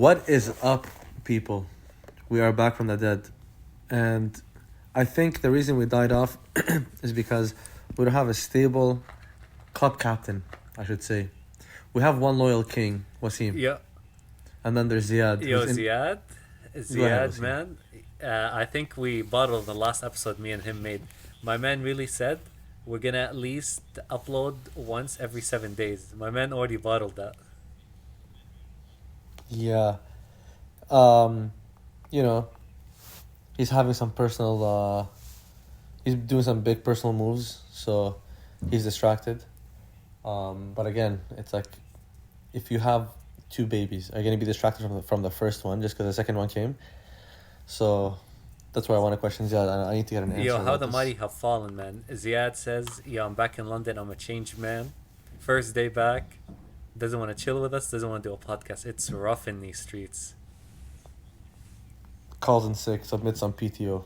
What is up, people? We are back from the dead. And I think the reason we died off is because we don't have a stable club captain, I should say. We have one loyal king, Wassim. Yeah. And then there's Zeiad. Yo, Ziad. Go ahead, Ziad, Wassim. man. I think we bottled the last episode me and him made. My man really said we're gonna at least upload once every 7 days. My man already bottled that. Yeah. Um, you know, he's having some personal, he's doing some big personal moves, so he's distracted. But again, it's like, if you have two babies, are you going to be distracted from the first one just because the second one came? So that's why I want to question Ziad. I need to get an answer. Yo, how about the this. mighty have fallen, man. Ziad says, yo, I'm back in London. I'm a changed man. First day back. Doesn't want to chill with us. Doesn't want to do a podcast. It's rough in these streets. Calls in sick, submits some PTO.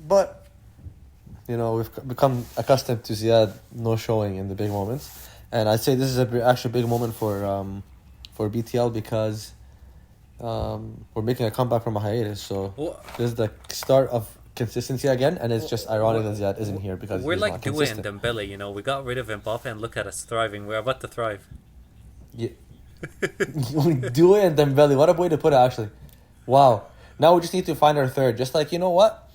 But, we've become accustomed to Ziad no showing in the big moments. And I'd say this is actually a big moment for BTL because we're making a comeback from a hiatus. So this is the start of consistency again, and it's just ironic that Ziad isn't here because we're he's like not Due and consistent. Dembele, we got rid of Mbappe and look at us thriving. We're about to thrive. Yeah. Due and Dembele, what a way to put it, actually. Wow. Now we just need to find our third. Just like, you know what?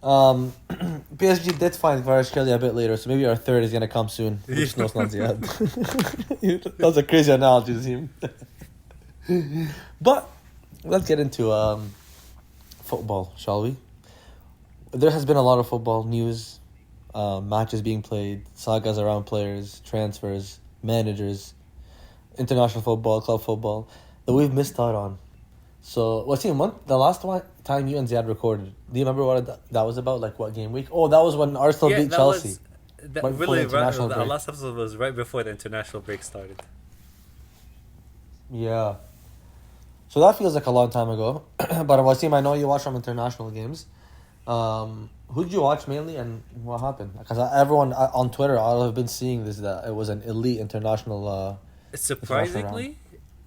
PSG did find Kvaratskhelia a bit later, so maybe our third is going to come soon. We just know it's not Ziad. That was a crazy analogy, Zim. But let's get into football, shall we? There has been a lot of football news, matches being played, sagas around players, transfers, managers, international football, club football that we've missed out on. So, the last time you and Ziad recorded, do you remember what that was about? Like, what game week? Oh, that was when Arsenal beat Chelsea. That Right before really, the international the break. last episode was right before the international break started. Yeah. So that feels like a long time ago. But Wasim, I know you watch some international games. Who did you watch mainly and what happened? Because everyone on Twitter, all have been seeing this, that it was an elite international Surprisingly,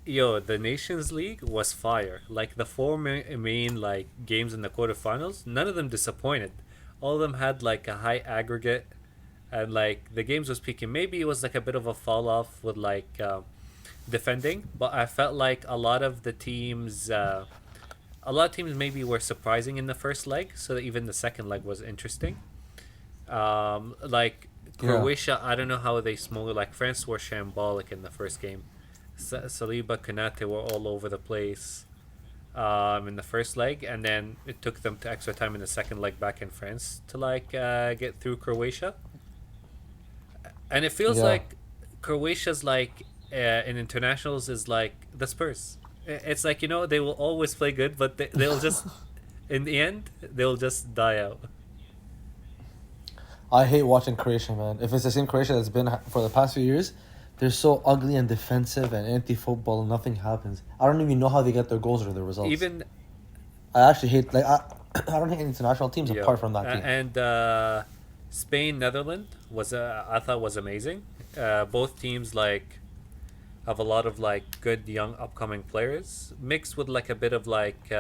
the Nations League was fire. Like the four main like games in the quarterfinals, none of them disappointed. All of them had like a high aggregate, and like the games was peaking. Maybe it was like a bit of a fall off with like defending, but I felt like a lot of teams maybe were surprising in the first leg, so that even the second leg was interesting. Like Croatia, I don't know how they smoked. Like France were shambolic in the first game. Saliba, Konate were all over the place in the first leg, and then it took them to extra time in the second leg back in France to like get through Croatia. And it feels like Croatia's like in internationals is like the Spurs. It's like they will always play good, but they'll just in the end they'll just die out. I hate watching Croatia, man. If it's the same Croatia that's been for the past few years, they're so ugly and defensive and anti-football and nothing happens. I don't even know how they get their goals or their results. I actually hate, I don't hate international teams apart from that team. And Spain, Netherlands I thought was amazing. Both teams like have a lot of like good young upcoming players mixed with like a bit of like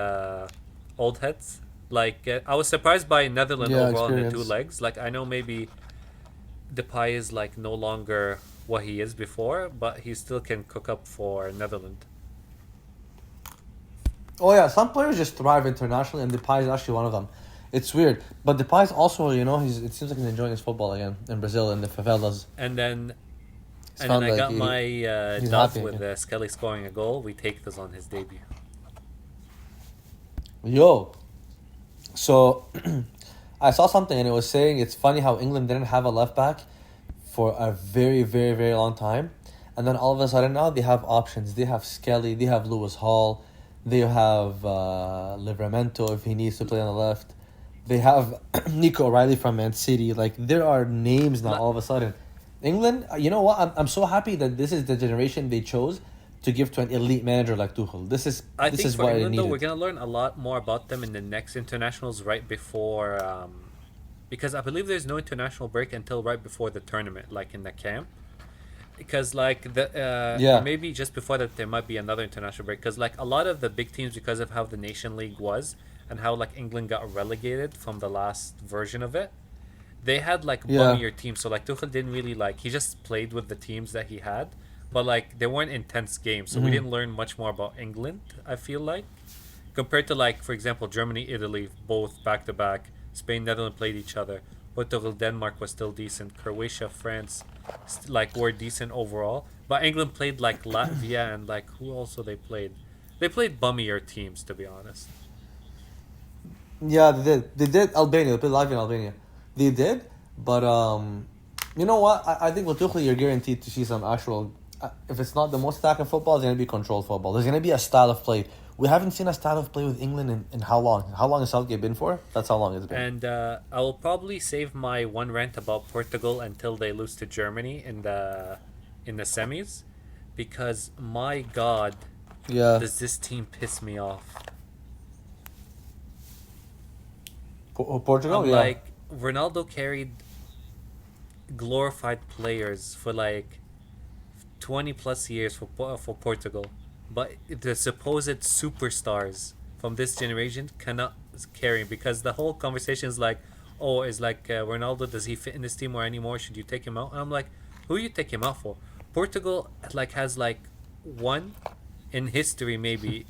old heads. Like I was surprised by Netherlands overall in the two legs. Like I know maybe Depay is like no longer what he is before, but he still can cook up for Netherlands. Oh yeah, some players just thrive internationally, and Depay is actually one of them. It's weird, but Depay is also, it seems like he's enjoying his football again in Brazil in the favelas. And then I got my dove with Skelly scoring a goal. We take this on his debut. So I saw something and it was saying it's funny how England didn't have a left back for a very, very, very long time. And then all of a sudden now they have options. They have Skelly, they have Lewis Hall, they have Livramento if he needs to play on the left. They have Nico O'Reilly from Man City. Like, there are names now all of a sudden. England, you know what? I'm so happy that this is the generation they chose to give to an elite manager like Tuchel. This is for what England, it needed. though, we're going to learn a lot more about them in the next internationals right before... because I believe there's no international break until right before the tournament, like in the camp. because like the or Yeah. maybe just before that there might be another international break, because like a lot of the big teams, because of how the Nation League was and how like England got relegated from the last version of it, they had like Yeah. bummier teams. So like Tuchel didn't really like, he just played with the teams that he had, but like they weren't intense games, so we Hmm. didn't learn much more about England. I feel like compared to like for example Germany, Italy, both back to back. Spain, Netherlands played each other. Portugal, Denmark was still decent. Croatia, France, like were decent overall. But England played like Latvia and like who also they played. They played bummier teams, to be honest. Yeah, they did. They did Albania. They played live in Albania. They did, but you know what? I think with Tuchel, you're guaranteed to see some actual. If it's not the most attacking football, it's gonna be controlled football. There's gonna be a style of play. We haven't seen a style of play with England in how long? How long has Southgate been for? That's how long it's been. And I will probably save my one rant about Portugal until they lose to Germany in the semis, because my God, Yeah. does this team piss me off? Portugal. I'm Yeah. like, Ronaldo carried glorified players for like 20 plus years for Portugal, but the supposed superstars from this generation cannot carry, because the whole conversation is like, oh, is like Ronaldo, does he fit in this team or anymore? Should you take him out? And I'm like, who you take him out for? Portugal like has like one in history maybe,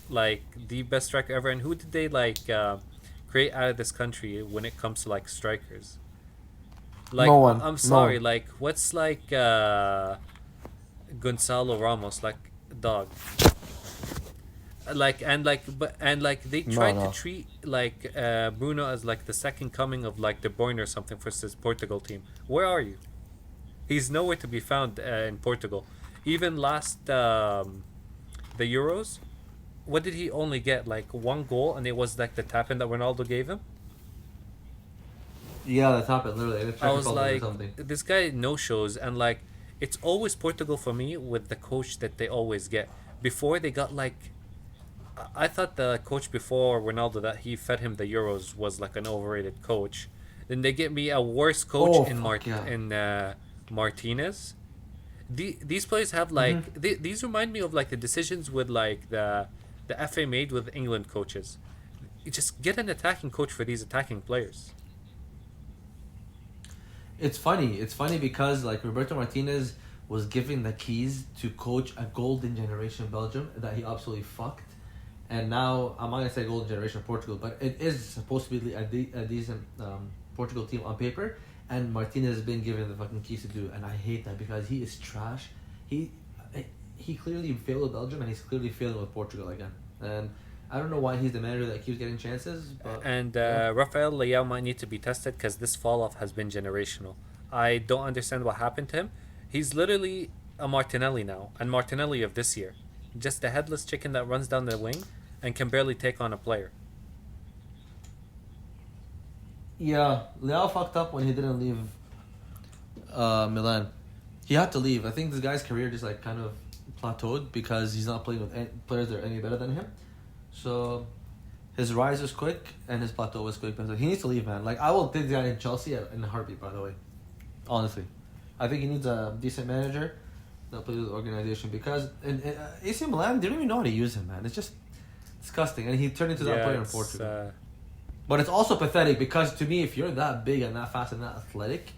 like the best striker ever. And who did they like create out of this country when it comes to like strikers? Like No one. I'm No sorry, one. like what's like Gonzalo Ramos, like dog, like and like they No. tried to No. treat like Bruno as like the second coming of like De Bruyne or something for this Portugal team. Where are you? He's nowhere to be found in Portugal. Even last the Euros, what did he only get? Like one goal, and it was like the tap in that Ronaldo gave him. Yeah, that's happened literally. In the I Czech was Republic or like, something. this guy no shows, and like, it's always Portugal for me with the coach that they always get. Before they got like, I thought the coach before Ronaldo that he fed him the Euros was like an overrated coach. Then they get me a worse coach Oh in fuck yeah. Martinez. These players have like these remind me of like the decisions with like the FA made with England coaches. You just get an attacking coach for these attacking players. It's funny. It's funny because like Roberto Martinez was given the keys to coach a golden generation Belgium that he absolutely fucked, and now I'm not gonna say golden generation Portugal, but it is supposed to be a decent Portugal team on paper, and Martinez has been given the fucking keys to do, and I hate that because he is trash. He he clearly failed with Belgium, and he's clearly failing with Portugal again, and I don't know why he's the manager that keeps getting chances, but And yeah. Rafael Leao might need to be tested because this fall off has been generational. I don't understand what happened to him. He's literally a Martinelli now, and Martinelli of this year. Just a headless chicken that runs down the wing and can barely take on a player. Yeah, Leo fucked up when he didn't leave Milan. He had to leave. I think this guy's career just like kind of plateaued because he's not playing with players that are any better than him. So his rise was quick and his plateau was quick. But he needs to leave, man. Like I will take the guy in Chelsea in a heartbeat. By the way, honestly, I think he needs a decent manager that plays with the organization because in AC Milan they don't even know how to use him, man. It's just disgusting, and he turned into that Yeah, player in it's Portugal. But it's also pathetic because to me, if you're that big and that fast and that athletic,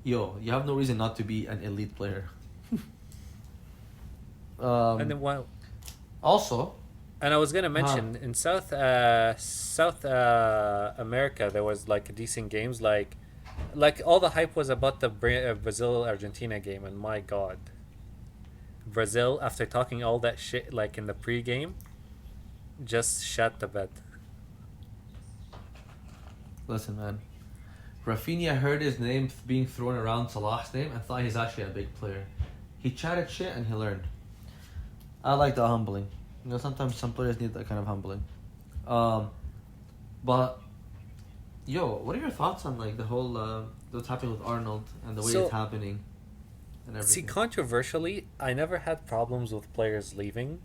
you have no reason not to be an elite player. and then while Also, and I was gonna huh? mention in South America there was like decent games, like all the hype was about the Brazil Argentina game, and my God, Brazil, after talking all that shit like in the pregame, just shut the bed. Listen, man. Rafinha heard his name being thrown around Salah's name and thought he's actually a big player. He chatted shit and he learned. I like that humbling. You know, sometimes some players need that kind of humbling. Um, but yo, what are your thoughts on like the whole what's happening with Arnold and the way it's So happening and see, everything? controversially, I never had problems with players leaving,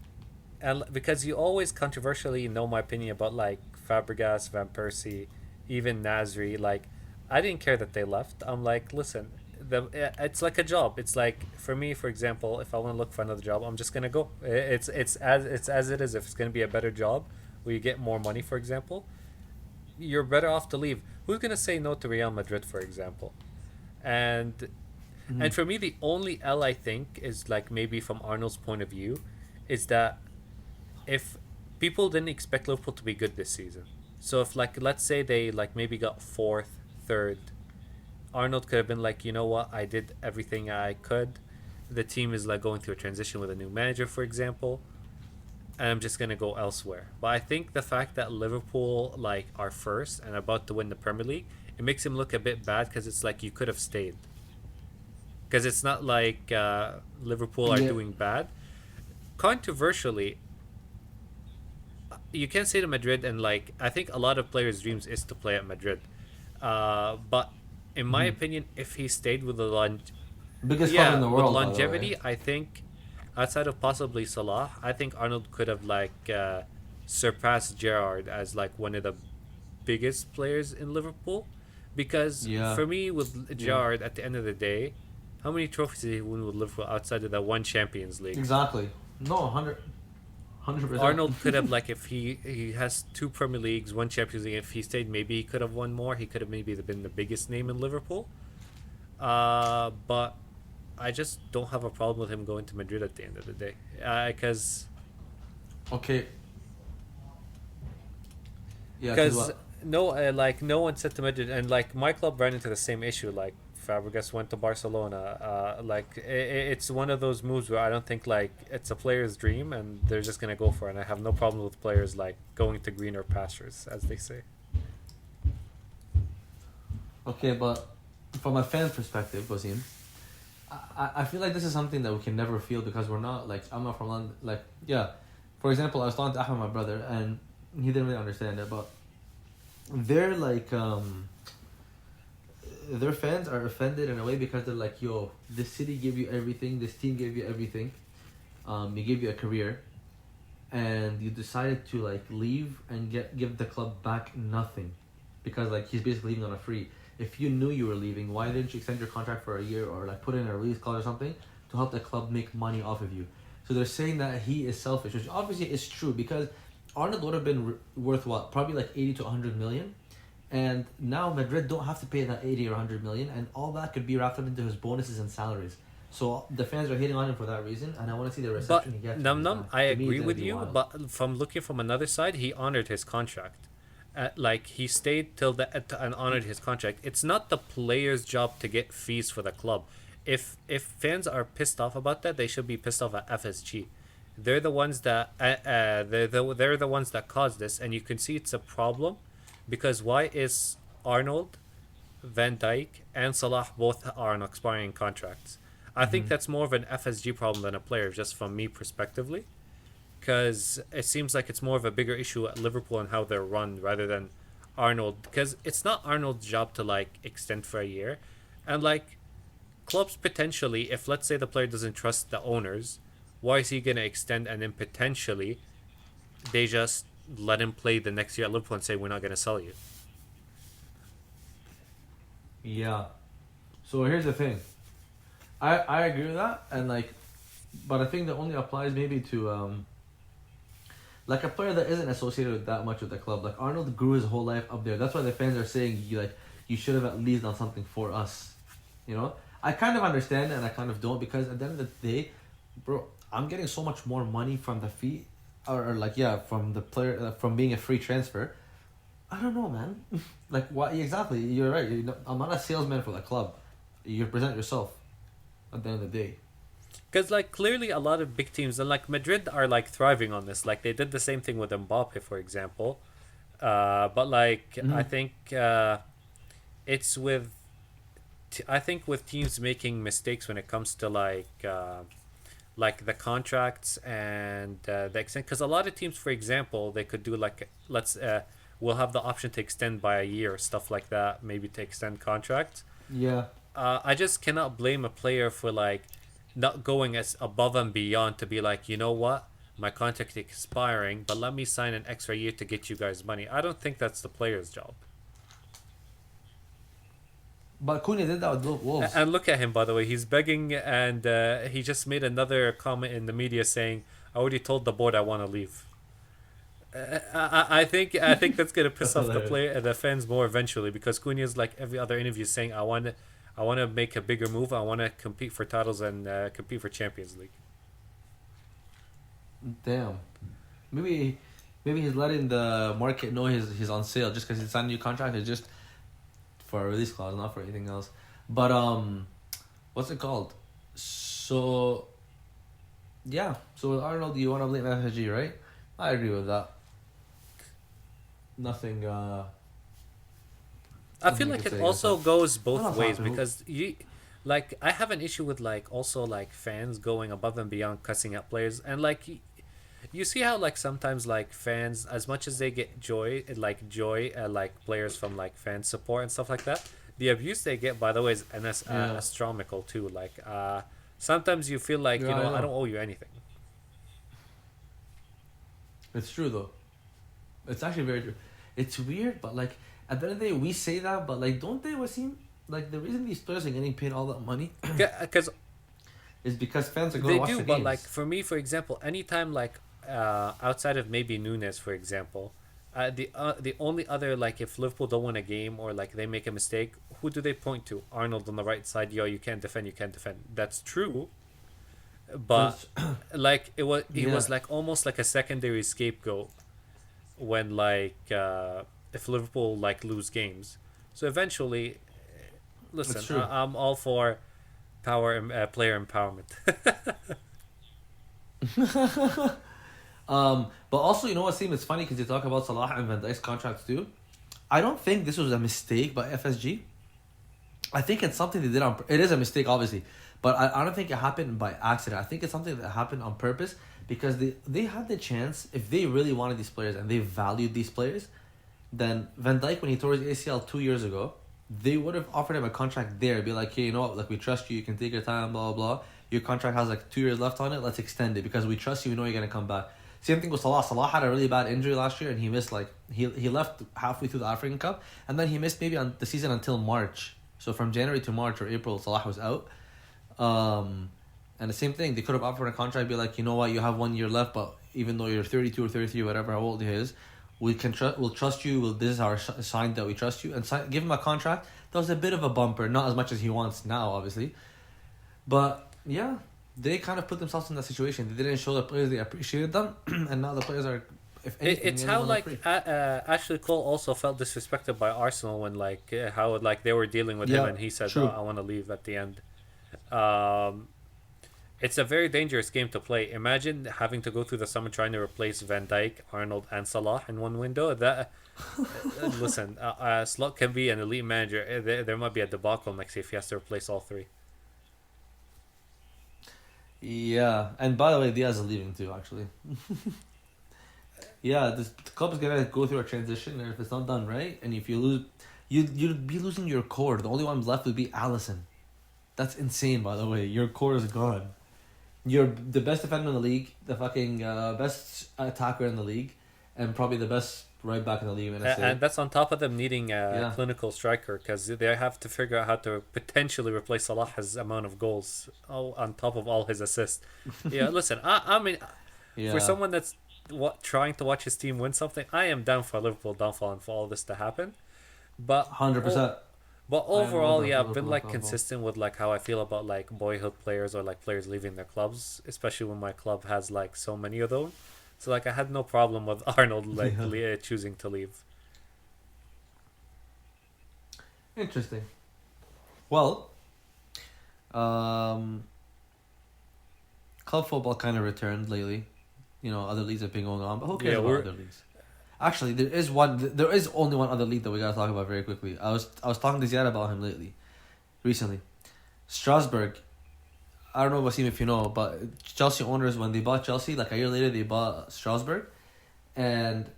and because you always controversially know my opinion about like Fabregas, Van Persie, even Nasri. Like, I didn't care that they left. I'm like, listen, it's like a job. It's like for me, for example, if I want to look for another job, I'm just gonna go. It's as it is. If it's gonna be a better job where you get more money, for example, you're better off to leave. Who's gonna say no to Real Madrid, for example? And Mhm. and for me, the only L I think is like maybe from Arnold's point of view, is that if people didn't expect Liverpool to be good this season, so if like let's say they like maybe got fourth, third, Arnold could have been like, you know what, I did everything I could. The team is like going through a transition with a new manager, for example, and I'm just gonna go elsewhere. But I think the fact that Liverpool like are first and about to win the Premier League, it makes him look a bit bad because it's like you could have stayed. Because it's not like Liverpool are Yeah. doing bad. Controversially, you can't say to Madrid, and like I think a lot of players' dreams is to play at Madrid. But in my Mhm. opinion, if he stayed with Biggest club in yeah, the with world, by the way. longevity, I think outside of possibly Salah, I think Arnold could have like surpassed Gerrard as like one of the biggest players in Liverpool. Because Yeah. for me, with Yeah. Gerrard, at the end of the day, how many trophies did he win with Liverpool outside of that one Champions League? Exactly. No, 100%. Arnold could have like if he has two Premier Leagues, one Champions League. If he stayed, maybe he could have won more. He could have maybe been the biggest name in Liverpool. But I just don't have a problem with him going to Madrid at the end of the day. Because Okay. Yeah, because because what? no, like no one said to Madrid, and like my club ran into the same issue. Like Fabregas went to Barcelona. Like it's one of those moves where I don't think like it's a player's dream, and they're just gonna go for it. And I have no problem with players like going to greener pastures, as they say. Okay, but from a fan perspective, Wasim, I feel like this is something that we can never feel because we're not like I'm not from London. Like yeah, for example, I was talking to Ahmed, my brother, and he didn't really understand it, but they're like their fans are offended in a way because they're like, yo, this city gave you everything, this team gave you everything, they gave you a career, and you decided to like leave and give the club back nothing, because like he's basically leaving on a free. If you knew you were leaving, why didn't you extend your contract for a year or like put in a release clause or something to help the club make money off of you? So they're saying that he is selfish, which obviously is true because Arnold would have been worth what, probably like 80 to 100 million, and now Madrid don't have to pay that 80 or 100 million, and all that could be wrapped up into his bonuses and salaries. So the fans are hating on him for that reason, and I want to see the But reception he gets when Num he's Num, back. I To me, it's agree gonna with be you. wild. But from looking from another side, he honored his contract. Like he stayed till the and honored his contract. It's not the player's job to get fees for the club. If fans are pissed off about that, they should be pissed off at FSG. They're the ones that they're the ones that caused this, and you can see it's a problem because why is Arnold, Van Dijk, and Salah both are on expiring contracts? I think Mm-hmm. that's more of an FSG problem than a player, just from me perspectively, because it seems like it's more of a bigger issue at Liverpool and how they're run rather than Arnold. Because it's not Arnold's job to like extend for a year, and like clubs potentially, if let's say the player doesn't trust the owners, why is he gonna extend and then potentially they just let him play the next year at Liverpool and say we're not gonna sell you? Yeah. So here's the thing. I agree with that, and like, but I think that only applies maybe to like a player that isn't associated with that much with the club. Like Arnold grew his whole life up there. That's why the fans are saying you like you should have at least done something for us. You know, I kind of understand it and I kind of don't because at the end of the day, bro, I'm getting so much more money from the fee, or like yeah, from the player from being a free transfer. I don't know, man. Like what exactly? You're right. I'm not a salesman for the club. You present yourself at the end of the day. Because like clearly a lot of big teams and like Madrid are like thriving on this. Like they did the same thing with Mbappe, for example. But like I Mm-hmm. think it's with I think with teams making mistakes when it comes to like the contracts and the extent. Because a lot of teams, for example, they could do like let's we'll have the option to extend by a year, stuff like that. Maybe to extend contracts. Yeah. I just cannot blame a player for like not going as above and beyond to be like, you know what, my contract expiring, but let me sign an extra year to get you guys money. I don't think that's the player's job. But Cunha did that with Wolves. And look at him, by the way. He's begging, and he just made another comment in the media saying, "I already told the board I want to leave." I think that's gonna piss That's off hilarious. the fans more eventually because Cunha's like every other interview saying, "I want to make a bigger move. I want to compete for titles and compete for Champions League." Damn. Maybe he's letting the market know he's on sale just because he signed a new contract. It's just for a release clause, not for anything else. But what's it called? So yeah. So with Arnold, you want to blame FSG, right? I agree with that. Nothing. I feel Nothing you like can it say against also that. goes I'm both not ways happy. because like I have an issue with like also like fans going above and beyond cussing at players and like you see how like sometimes like fans as much as they get joy like players from like fan support and stuff like that, the abuse they get by the way is Yeah. astronomical too. Like sometimes you feel like Yeah, I I know. don't owe you anything. It's true though. It's actually very true. It's weird, but like at the end of the day, we say that, but like, don't they seem like the reason these players are getting paid all that money Because is because fans are going they to watch do, the but games. like for me, for example, anytime like outside of maybe Nunes, for example, the only other like if Liverpool don't win a game or like they make a mistake, who do they point to? Arnold on the right side. Yo, you can't defend. You can't defend. That's true, but But like he yeah, was like almost like a secondary scapegoat when like if Liverpool like lose games. So eventually, it's listen, true. I'm all for player empowerment. But also, you know what, Seem, it's funny because you talk about Salah and Van Dijk's contracts too. I don't think this was a mistake by FSG. I think it's something they did on. It is a mistake, obviously, but I don't think it happened by accident. I think it's something that happened on purpose because they had the chance if they really wanted these players and they valued these players, then Van Dijk when he tore his ACL 2 years ago, they would have offered him a contract there. Be like, hey, you know what? Like we trust you. You can take your time. Blah blah blah. Your contract has like 2 years left on it. Let's extend it because we trust you. We know you're gonna come back. Same thing with Salah. Salah had a really bad injury last year and he missed like he left halfway through the African Cup and then he missed maybe on the season until March. So from January to March or April, Salah was out. Um, and the same thing, they could have offered a contract, be like, you know what, you have 1 year left, but even though you're 32 or 33, whatever, how old he is, we'll trust you. This is our sign that we trust you, and give him a contract. That was a bit of a bumper, not as much as he wants now, obviously, but yeah, they kind of put themselves in that situation. They didn't show the players they appreciated them, and now the players are, if anything, It's getting how on the like free. Ashley Cole also felt disrespected by Arsenal when like how like they were dealing with him Yeah, and he said, true. I want to leave at the end. Um, it's a very dangerous game to play. Imagine having to go through the summer trying to replace Van Dijk, Arnold, and Salah in one window. That listen, Slot can be an elite manager. There might be a debacle next year if he has to replace all three. Yeah, and by the way, Diaz is leaving too, actually. Yeah, this the club is gonna go through a transition, and if it's not done right, and if you lose, you'd be losing your core. The only one left would be Allison. That's insane, by the way. Your core is gone. You're the best defender in the league, the fucking best attacker in the league, and probably the best right back in the league. I'm gonna say, And that's on top of them needing a yeah, clinical striker because they have to figure out how to potentially replace Salah's amount of goals on top of all his assists. Yeah, listen, I mean, for yeah, someone that's trying to watch his team win something, I am down for Liverpool downfall and for all this to happen. But 100%. but I am all overall, down yeah, for I've been Liverpool like downfall. consistent with like how I feel about like boyhood players or like players leaving their clubs, especially when my club has like so many of those. So like I had no problem with Arnold like Yeah, choosing to leave. interesting. Well, um, club football kind of returned lately. You know, other leagues have been going on, but who cares Yeah, about we're other leagues? Actually, there is one. There is only one other league that we gotta talk about very quickly. I was talking to Zeiad about him recently. Strasbourg. I don't know, Wassim, if you know, but Chelsea owners when they bought Chelsea, like a year later they bought Strasbourg, and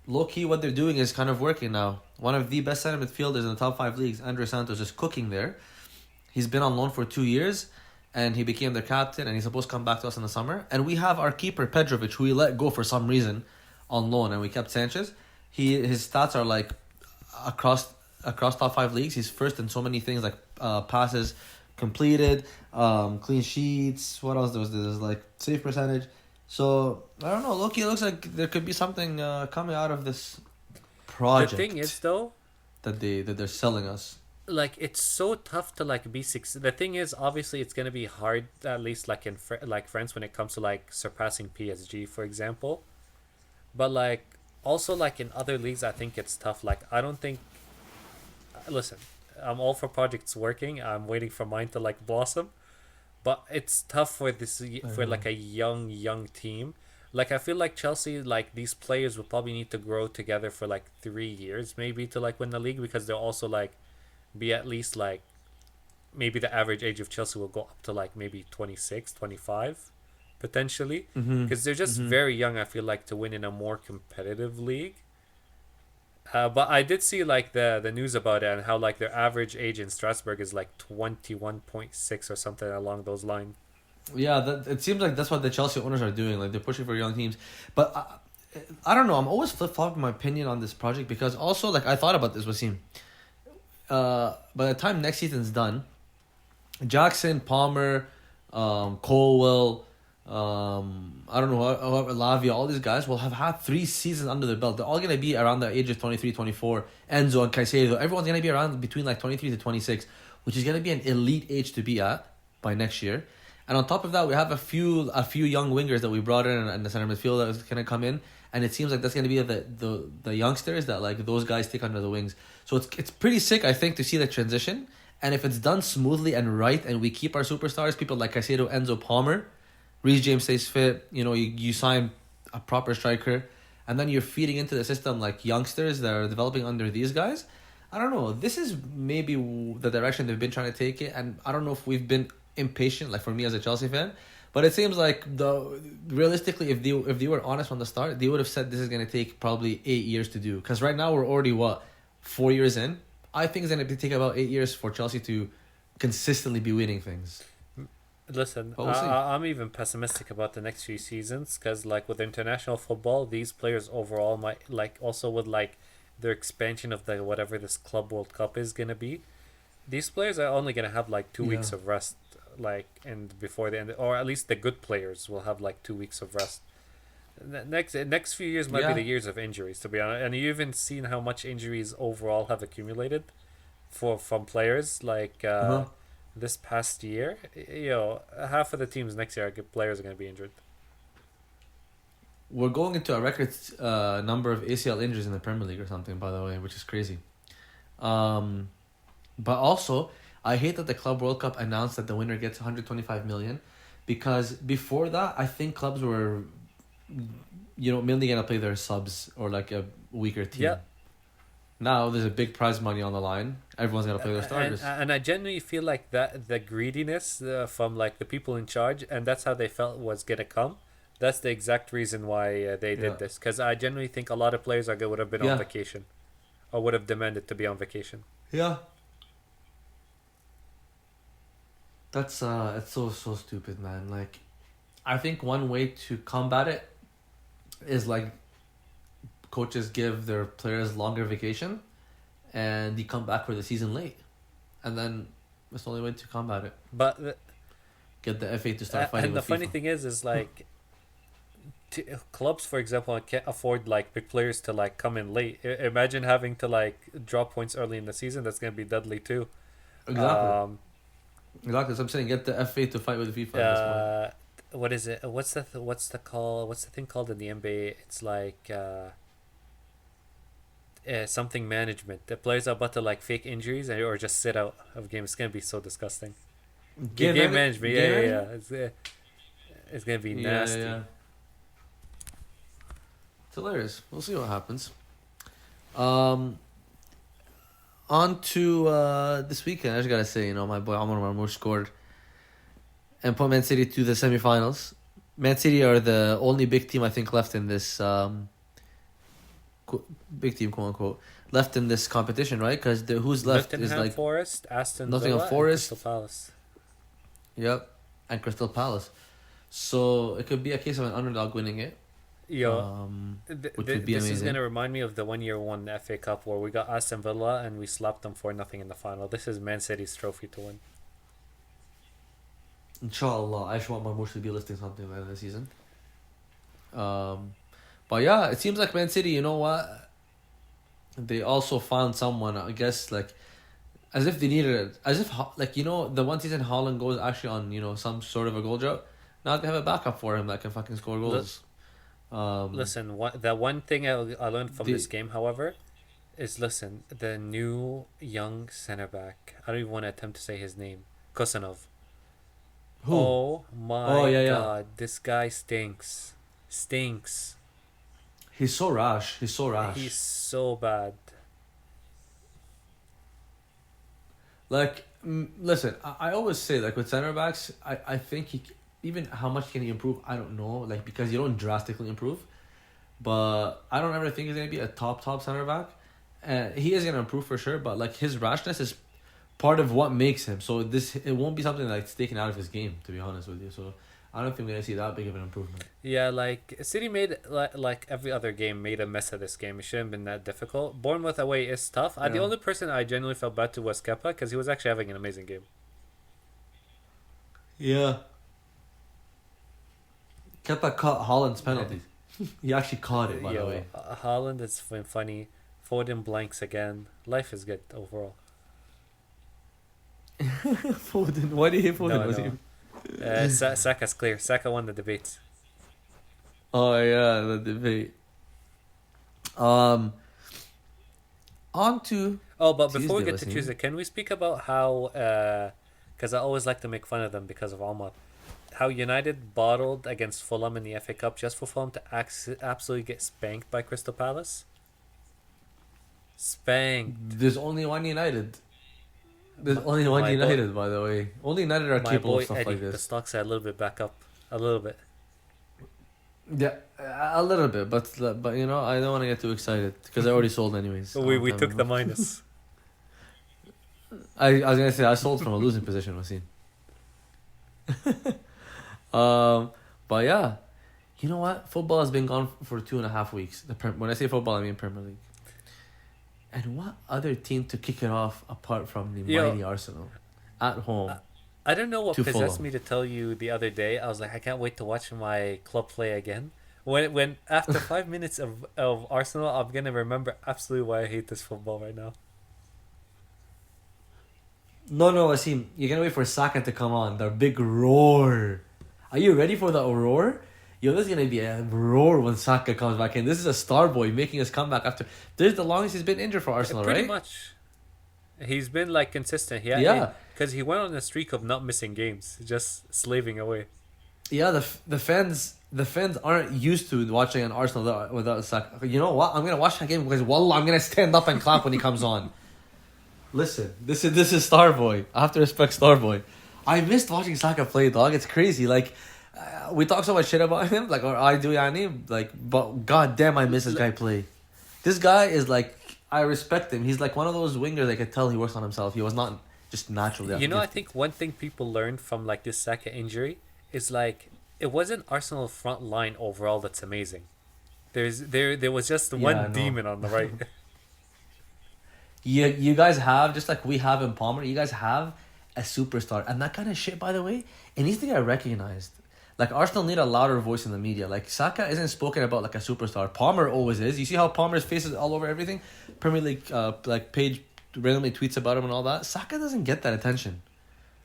low key what they're doing is kind of working now. One of the best center midfielders in the top five leagues, Andre Santos, is cooking there. He's been on loan for 2 years, and he became their captain, and he's supposed to come back to us in the summer. And we have our keeper Petrovic, who we let go for some reason on loan, and we kept Sanchez. His stats are like across across top five leagues. He's first in so many things like passes completed, clean sheets. What else there's like save percentage. So I don't know. Loki, it looks like there could be something coming out of this The project thing is, though, that they're selling us. like it's so tough to like be six. The thing is, obviously, it's gonna be hard, at least like in like France, when it comes to like surpassing PSG, for example. But like also like in other leagues, I think it's tough. Like I don't think. Listen, I'm all for projects working. I'm waiting for mine to like blossom, but it's tough for I for know. like a young team. Like I feel like Chelsea, like these players will probably need to grow together for like 3 years maybe to like win the league, because they'll also like be at least like maybe the average age of Chelsea will go up to like maybe 26, 25, potentially, Mhm. because they're just Mhm. very young, I feel like, to win in a more competitive league. But I did see like the news about it, and how like their average age in Strasbourg is like 21.6 or something along those lines. Yeah, that it seems like that's what the Chelsea owners are doing. Like they're pushing for young teams, but I don't know. I'm always flip flopping my opinion on this project because also like I thought about this, Wasim. By the time next season's done, Jackson, Palmer, Colwell, I don't know, whoever, Lavia, all these guys will have had 3 seasons under their belt. They're all going to be around the age of 23, 24. Enzo and Caicedo, everyone's going to be around between like 23 to 26, which is going to be an elite age to be at by next year. And on top of that, we have a few young wingers that we brought in and the center midfield that is going to come in. And it seems like that's going to be the youngsters that like those guys take under the wings. So it's pretty sick, I think, to see that transition. And if it's done smoothly and right, and we keep our superstars, people like Caicedo, Enzo, Palmer, Reece James stays fit, you sign a proper striker, and then you're feeding into the system like youngsters that are developing under these guys. I don't know. This is maybe the direction they've been trying to take it, and I don't know if we've been impatient, like for me as a Chelsea fan. But it seems like realistically, if they were honest from the start, they would have said this is gonna take probably 8 years to do. Because right now we're already 4 years in. I think it's gonna take about 8 years for Chelsea to consistently be winning things. Listen, But we'll see. I'm even pessimistic about the next few seasons, because like with international football, these players overall might like also with like their expansion of the whatever this Club World Cup is gonna be. These players are only gonna have like two Yeah. weeks of rest, like and before the end, or at least the good players will have like 2 weeks of rest. Next few years might be Yeah. the years of injuries, to be honest. And you even seen how much injuries overall have accumulated for from players like Uh huh. this past year. Half of the teams next year players are going to be injured. We're going into a record number of ACL injuries in the Premier League or something, by the way, which is crazy. Um, but also, I hate that the Club World Cup announced that the winner gets 125 million, because before that, I think clubs were, mainly gonna play their subs or like a weaker Yeah, team. Now there's a big prize money on the line. Everyone's gonna play their and starters. and I genuinely feel like that the greediness from like the people in charge, and that's how they felt was gonna come. That's the exact reason why they Yeah. did this. Because I genuinely think a lot of players would have been on Yeah. vacation, or would have demanded to be on vacation. Yeah. That's it's so stupid, man. Like, I think one way to combat it is like coaches give their players longer vacation, and they come back for the season late, and then that's the only way to combat it. But Get the FA to start fighting and the with funny FIFA. thing is like clubs, for example, can't afford like big players to like come in late. Imagine having to like drop points early in the season. That's gonna be deadly too. Exactly. Um, Exactly. So I'm saying get the FA to fight with FIFA at this point. uh, what is it? What's the call? What's the thing called in the NBA? It's like something management. The players are about to like fake injuries or just sit out of games. It's gonna be so disgusting. Game management. Yeah, Game yeah, yeah. management. It's gonna be Yeah, nasty. yeah. It's hilarious. We'll see what happens. Um, on to this weekend. I just gotta say, my boy Amar Marmoush scored and put Man City to the semifinals. Man City are the only big team I think left in this big team, quote unquote, left in this competition, right? Because who's left is Nottingham like Forest, Aston Nottingham Villa, and Forest. Crystal Palace. Yep, and Crystal Palace. So it could be a case of an underdog winning it. Yo, which would be this is amazing. gonna remind me of the 1 year one FA Cup where we got Aston Villa and we slapped them for nothing in the final. This is Man City's trophy to win. Inshallah, I just want Marmoush to be listing something by the end of the season. Um, but yeah, it seems like Man City. You know what? They also found someone. I guess like as if they needed it. As if like the one season Haaland goes actually on some sort of a goal drought. Now they have a backup for him that can fucking score L- goals. Um, listen, the one thing I learned from the this game, however, is listen, the new young center back. I don't even want to attempt to say his name. Kosanov. who? Oh Oh my yeah, yeah. god, this guy stinks. Stinks. He's so rash. He's so He's rash. so bad. Like, listen, I always say like with center backs, I think even how much can he improve? I don't know. Like because you don't drastically improve, but I don't ever think he's gonna be a top center back. He is gonna improve for sure, but like his rashness is part of what makes him. So it won't be something that's taken out of his game. To be honest with you, so I don't think we're gonna see that big of an improvement. Yeah, like City made like every other game made a mess of this game. It shouldn't have been that difficult. Bournemouth away is tough. The Yeah. only person I genuinely felt bad to was Kepa because he was actually having an amazing game. Yeah. Kepa caught Holland's penalty. He actually caught it, by the Yo, way. Haaland has been funny. Foden blanks again. Life is good overall. Foden. Why did he hit Foden? No, Was he? no. Saka's clear. Saka won the debate. Oh yeah, the debate. Um, on to Oh, but before we Tuesday, get to Wasim. Tuesday, can we speak about how? Because I always like to make fun of them because of Alma. How United bottled against Fulham in the FA Cup just for Fulham to absolutely get spanked by Crystal Palace. Spanked. There's only one United. There's only one My boy, United, by the way. Only United are my capable of boy stuff Eddie. like The this. stocks are a little bit back up. A little bit. Yeah, a little bit, but I don't want to get too excited because I already sold anyways. But a we long time took the ago. minus. I was gonna say I sold from a losing position, Wasim. But yeah, you know what? Football has been gone for 2.5 weeks. When I say football, I mean Premier League. And what other team to kick it off apart from the Yo, mighty Arsenal at home I don't know what to possessed Fulham? me to tell you the other day. I was like, I can't wait to watch my club play again. When after 5 minutes of Arsenal, I'm gonna remember absolutely why I hate this football right now. No, Asim, you're gonna wait for Saka to come on. The big roar. Are you ready for the roar? Yo, this is gonna be a roar when Saka comes back in. This is a star boy making his comeback after. This is the longest he's been injured for Arsenal, Pretty right? much, he's been like consistent. Yeah, because he went on a streak of not missing games, just slaving away. yeah. The fans aren't used to watching an Arsenal without Saka. You know what? I'm gonna watch that game because wallah, I'm gonna stand up and clap when he comes on. Listen, this is Starboy. I have to respect Starboy. I missed watching Saka play, dog. It's crazy. Like, we talk so much shit about him, like, or I do, yani, like, but god damn, I miss this guy play. This guy is like, I respect him. He's like one of those wingers I could tell he works on himself. He was not just naturally I gifted. think one thing people learned from like this Saka injury is like it wasn't Arsenal front line overall that's amazing. There was just Yeah, I one know. demon on the right. You guys have, just like we have in Palmer, you guys have a superstar. And that kind of shit, by the way, it needs to get recognized. Like, Arsenal need a louder voice in the media. Like, Saka isn't spoken about like a superstar. Palmer always is. You see how Palmer's face is all over everything? Premier League like page randomly tweets about him and all that. Saka doesn't get that attention.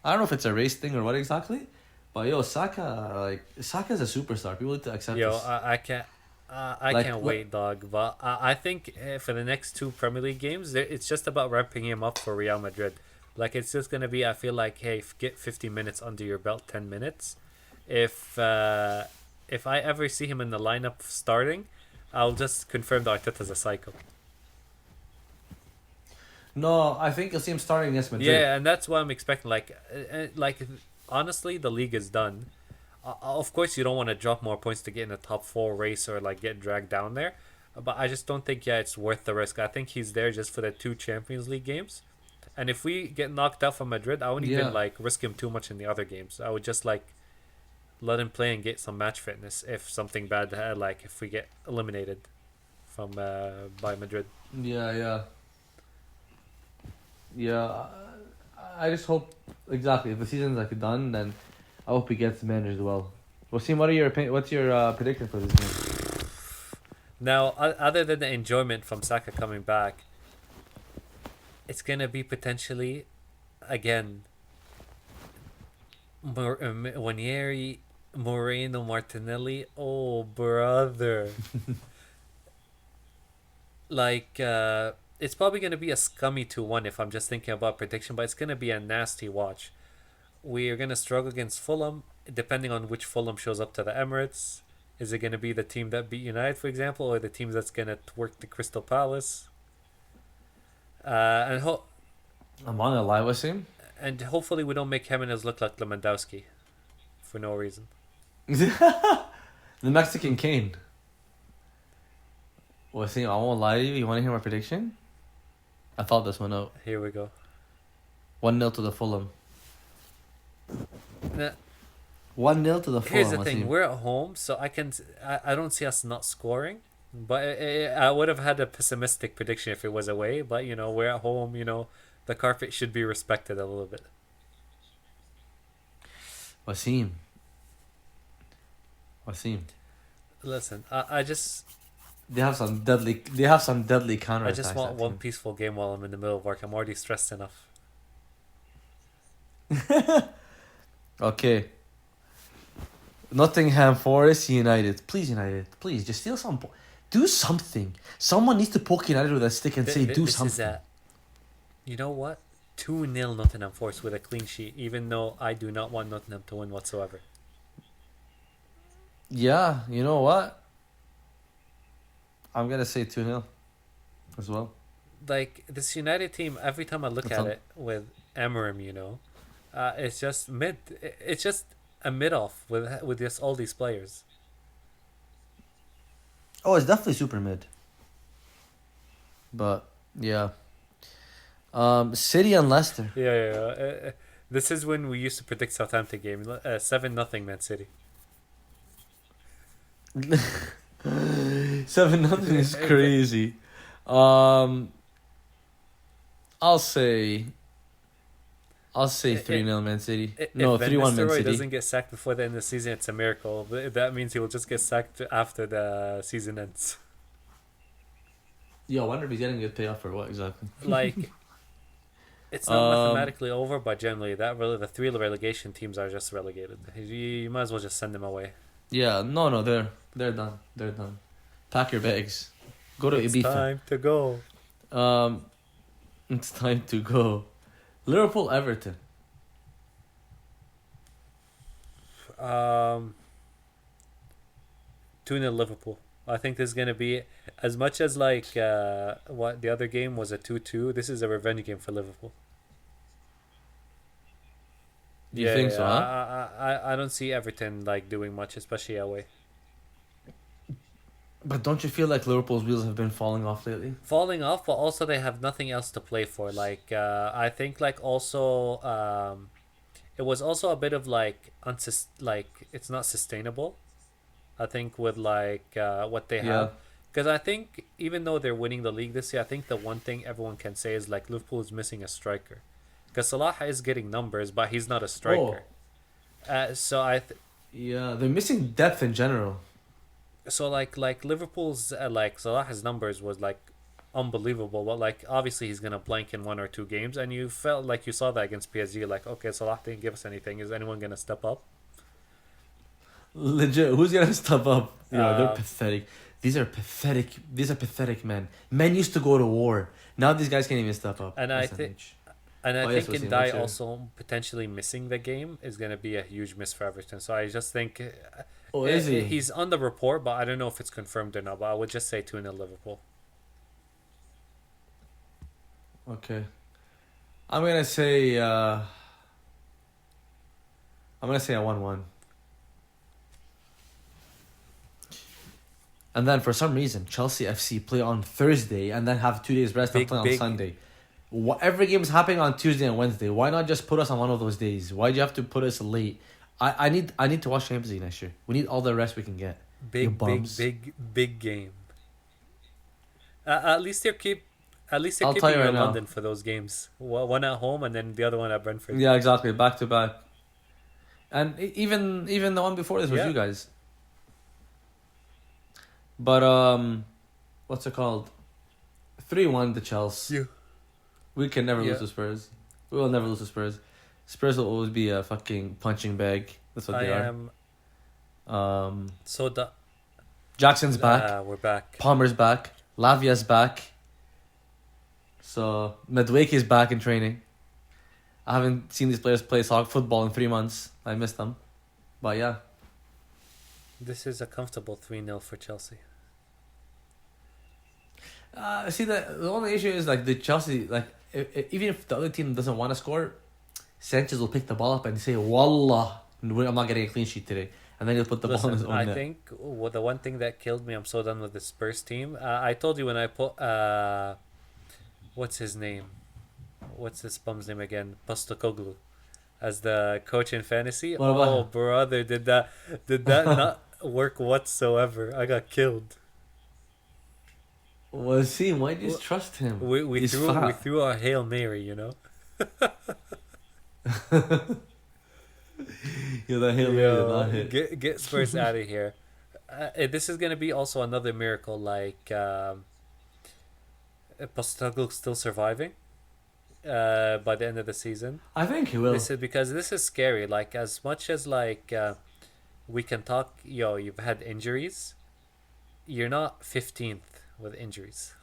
I don't know if it's a race thing or what exactly. But yo, Saka's a superstar. People need to accept Yo, this. I Like, can't wait, dog. But I think for the next two Premier League games, it's just about ramping him up for Real Madrid. Like it's just gonna be. I feel like, hey, get 50 minutes under your belt, 10 minutes. If I ever see him in the lineup starting, I'll just confirm that Arteta's a psycho. No, I think you'll see him starting against Madrid. Yeah, and that's what I'm expecting. Like honestly, the league is done. Of course, you don't want to drop more points to get in the top four race or like get dragged down there. But I just don't think it's worth the risk. I think he's there just for the two Champions League games. And if we get knocked out from Madrid, I wouldn't even Yeah. like risk him too much in the other games. I would just like let him play and get some match fitness if something bad, like if we get eliminated from by Madrid. Yeah, yeah, yeah. I just hope exactly if the season's like done, then I hope he gets managed well. Wasim, what's your prediction for this game? Now, other than the enjoyment from Saka coming back, it's gonna be potentially again Wanieri, Moreno, Martinelli. Oh, brother. Like, it's probably going to be a scummy 2-1 if I'm just thinking about prediction, but it's going to be a nasty watch. We are going to struggle against Fulham, depending on which Fulham shows up to the Emirates. Is it going to be the team that beat United, for example, or the team that's going to work the Crystal Palace? And I'm on a lie, Wasim. and hopefully we don't make Jimenez look like Lewandowski for no reason. The Mexican Kane. Wasim, I won't lie to you. You want to hear my prediction? I thought this one out. Here we go. 1-0 to the Fulham. Now, 1-0 to the Fulham. here's the thing: Wasim. we're at home, so I don't see us not scoring. But I would have had a pessimistic prediction if it was away. But we're at home. The carpet should be respected a little bit. Wasim. Listen, I just They have some deadly counter I just attacks. want one peaceful game while I'm in the middle of work. I'm already stressed enough. Okay. Nottingham Forest United. Please, United. Please, just steal some. Do something. Someone needs to poke United with a stick and say, do This something. is you know what? 2-0 Nottingham Forest with a clean sheet, even though I do not want Nottingham to win whatsoever. Yeah, you know what? I'm going to say 2-0 as well. Like, this United team, every time I look at it with Amorim, it's just mid. It's just a mid-off with just all these players. Oh, it's definitely super mid. But, yeah. City and Leicester. Yeah. This is when we used to predict Southampton game. 7-0 Man City. 7-0 is crazy. I'll say 3-0 Man City. No, 3-1 Man City. Doesn't get sacked before the end of the season, it's a miracle. But that means he will just get sacked after the season ends. Yeah, I wonder if he's getting a good payoff for what exactly. Like, it's not mathematically over, but generally, the 3 relegation teams are just relegated. You might as well just send them away. Yeah, no, they're done. They're done. Pack your bags. Go to Ibiza. It's time to go. It's time to go. Liverpool Everton. 2-0 Liverpool. I think this is going to be, as much as what the other game was a 2-2, this is a revenge game for Liverpool. You think so, huh? I don't see Everton doing much, especially away. But don't you feel like Liverpool's wheels have been falling off lately? Falling off, but also they have nothing else to play for. I think also it was also a bit of it's not sustainable. I think with what they have, because I think even though they're winning the league this year, I think the one thing everyone can say is Liverpool is missing a striker, because Salah is getting numbers, but he's not a striker. So they're missing depth in general. So Liverpool's Salah's numbers was unbelievable, but obviously he's gonna blank in 1 or 2 games, and you felt you saw that against PSG. Okay, Salah didn't give us anything. Is anyone gonna step up? Legit, who's gonna step up? They're pathetic. These are pathetic men. Men used to go to war. Now these guys can't even step up. And I think Ndai Wasim, also potentially missing the game is gonna be a huge miss for Everton. So I just think. Oh, is he? He's on the report, but I don't know if it's confirmed or not. But I would just say 2-0 Liverpool. Okay. I'm gonna say a 1-1. And then for some reason, Chelsea FC play on Thursday and then have 2 days rest and play on Sunday. Every game is happening on Tuesday and Wednesday. Why not just put us on one of those days? Why do you have to put us late? I need to watch Champions League next year. We need all the rest we can get. You bums. Big game. At least they're I'll tell keeping you you right in now. London for those games. One at home and then the other one at Brentford. Yeah, exactly. Back to back. And even the one before this was Yeah. you guys. But what's it called? 3-1 to Chelsea. Yeah. We can never Yeah. lose to Spurs. We will never lose to Spurs. Spurs will always be a fucking punching bag. That's what I they am are. so the Jackson's back. we're back. Palmer's back. Lavia's back. So Medwake is back in training. I haven't seen these players play soccer football in 3 months. I miss them. But yeah. This is a comfortable 3-0 for Chelsea. See, the only issue is like the Chelsea, like even if the other team doesn't want to score, Sanchez will pick the ball up and say, "Wallah, I'm not getting a clean sheet today," and then he'll put the ball in his Listen, own I net. think the one thing that killed me, I'm so done with the Spurs team. I told you when I put what's his name? What's this bum's name again? Postecoglou as the coach in fantasy. What about Oh him? brother, did that not work whatsoever? I got killed. Wassim, why do you trust him? We He's threw fat. our Hail Mary, you know. Yeah, that Hail Mary did not Yo, hit. get Spurs out of here. This is gonna be also another miracle. Like Postagoglou's still surviving. By the end of the season, I think he will. this is because this is scary. Like as much as like we can talk. You've had injuries. You're not 15th with injuries.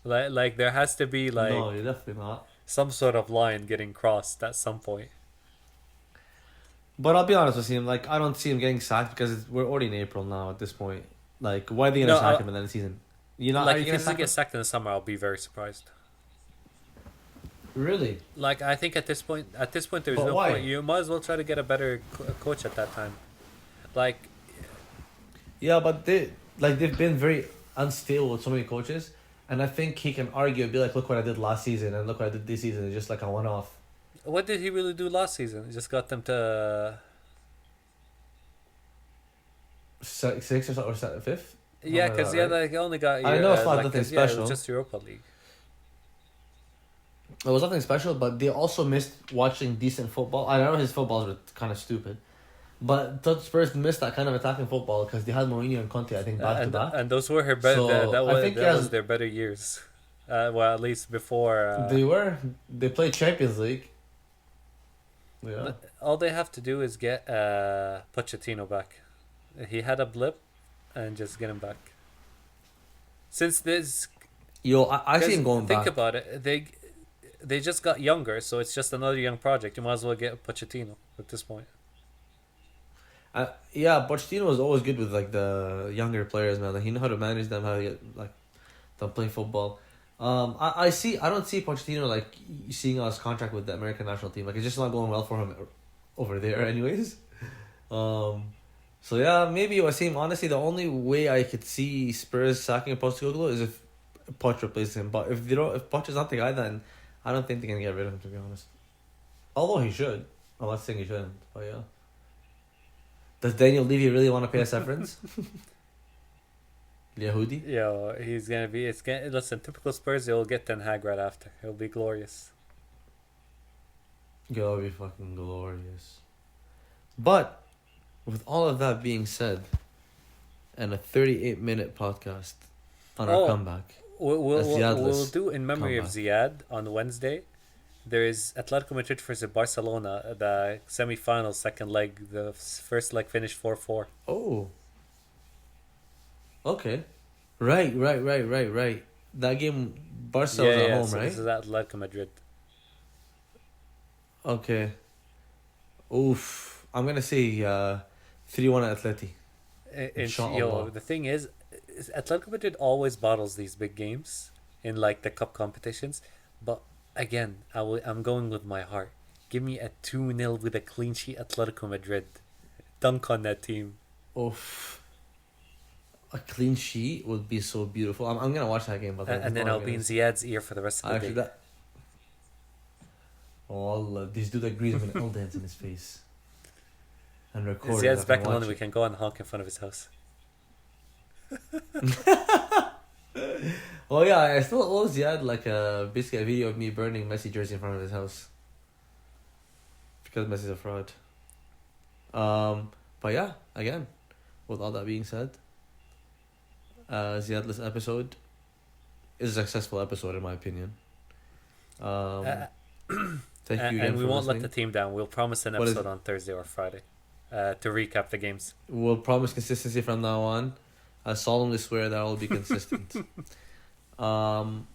Like there has to be like No, you're definitely not. some sort of line getting crossed at some point. But I'll be honest with him. Like, I don't see him getting sacked because we're already in April now at this point. Like, why are they gonna No, sack him at the end of the season? You know, Like are you if he gonna doesn't sack get him? sacked in the summer, I'll be very surprised. Really? Like I think at this point, there's But no why? point. You might as well try to get a better coach at that time. Like Yeah, but they've been very unstable with so many coaches, and I think he can argue and be like, "Look what I did last season, and look what I did this season." It's just like a one-off. what did he really do last season? He just got them to Sixth or fifth. yeah, Something because like that, right? like he only got I know it's not like, nothing 'cause, yeah, it special. was just Europa League. It was nothing special, but they also missed watching decent football. I know his footballs were kind of stupid, but the Spurs missed that kind of attacking football because they had Mourinho and Conte, I think, back to and back. and those were her better. So, that I was think he that has- was their better years. Well, at least before. They played Champions League. Yeah. All they have to do is get Pochettino back. He had a blip, and just get him back. Since this, Yo, I see him going think back. about it. They just got younger, so it's just another young project. You might as well get Pochettino at this point. Yeah, Pochettino was always good with like the younger players, man. Like, he know how to manage them, how to get like them playing football. I don't see Pochettino like seeing out his contract with the American national team. Like, it's just not going well for him over there, anyways. So yeah, maybe Wassim. Honestly, the only way I could see Spurs sacking Postecoglou is if Poch replaces him. But if Poch is not the guy, then I don't think they can get rid of him, to be honest. Although he should. I'm not saying he shouldn't, but yeah. Does Daniel Levy really want to pay a severance? Yehudi? He's gonna be. It's gonna listen. Typical Spurs. He'll get Ten Hag right after. He'll be glorious. It'll be fucking glorious. But with all of that being said, and a 38-minute podcast on our comeback. We'll Zeiadless do in memory of comeback. Zeiad on Wednesday. There is Atletico Madrid versus Barcelona, the semi-final second leg. The first leg finished 4-4. Oh. Okay. Right. That game, Barca was at home, so right? this is Atletico Madrid. Okay. Oof. I'm going to say 3-1 at Atleti. Inshallah. The thing is Atletico Madrid always bottles these big games in like the cup competitions, but again, I'm going with my heart. Give me a 2-0 with a clean sheet Atletico Madrid. Dunk on that team. Oof. A clean sheet would be so beautiful. I'm going to watch that game. But And then I'll be in Ziad's ear for the rest of the Actually, day. that... Oh, Allah. This dude agrees with an L dance in his face. and record it. Ziad's I can back in watch London. We it. can go and honk in front of his house. Oh yeah, I still owe Ziad like basically a video of me burning Messi jersey in front of his house because Messi's a fraud. But yeah, again, with all that being said, Ziadless episode is a successful episode in my opinion. Uh, Thank you again and we for won't let listening. the team down. We'll promise an What is episode it? on Thursday or Friday to recap the games. We'll promise consistency from now on. I solemnly swear that I'll be consistent. And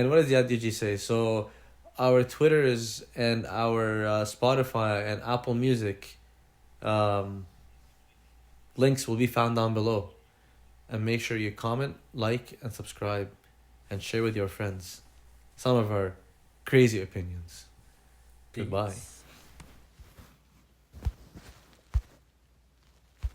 what does the DG say? So, our Twitters and our Spotify and Apple Music links will be found down below. And make sure you comment, like, and subscribe, and share with your friends some of our crazy opinions. Goodbye. Peace.